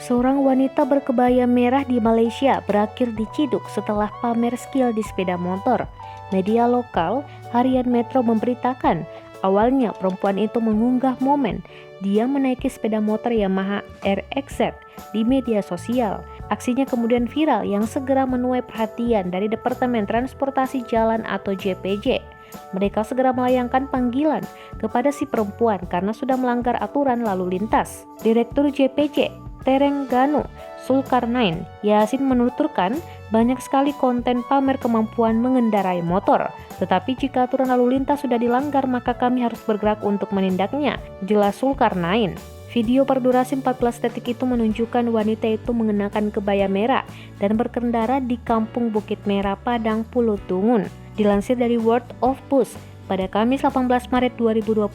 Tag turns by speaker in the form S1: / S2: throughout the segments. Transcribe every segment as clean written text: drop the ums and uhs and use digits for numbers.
S1: Seorang wanita berkebaya merah di Malaysia berakhir diciduk setelah pamer skill di sepeda motor. Media lokal, Harian Metro memberitakan, awalnya perempuan itu mengunggah momen dia menaiki sepeda motor Yamaha RXZ di media sosial. Aksinya kemudian viral yang segera menuai perhatian dari Departemen Transportasi Jalan atau JPJ. Mereka segera melayangkan panggilan kepada si perempuan karena sudah melanggar aturan lalu lintas. Direktur JPJ Terengganu Zulkarnain Yasin menuturkan banyak sekali konten pamer kemampuan mengendarai motor. Tetapi jika aturan lalu lintas sudah dilanggar maka kami harus bergerak untuk menindaknya, jelas Zulkarnain. Video berdurasi 14 detik itu menunjukkan wanita itu mengenakan kebaya merah dan berkendara di Kampung Bukit Merah, Padang, Pulau Tungun. Dilansir dari World of Bus, pada Kamis 18 Maret 2021,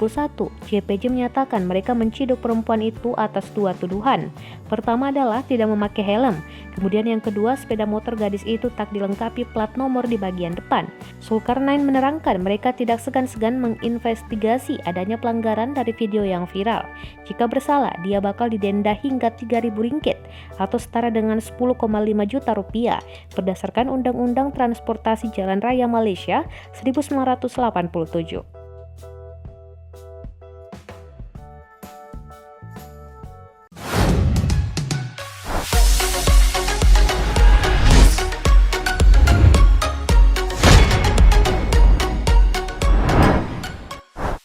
S1: JPJ menyatakan mereka menciduk perempuan itu atas dua tuduhan. Pertama adalah tidak memakai helm, kemudian yang kedua sepeda motor gadis itu tak dilengkapi plat nomor di bagian depan. Zulkarnain menerangkan mereka tidak segan-segan menginvestigasi adanya pelanggaran dari video yang viral. Jika bersalah, dia bakal didenda hingga Rp3.000 atau setara dengan 10,5 juta rupiah berdasarkan Undang-Undang Transportasi Jalan Raya Malaysia 1987.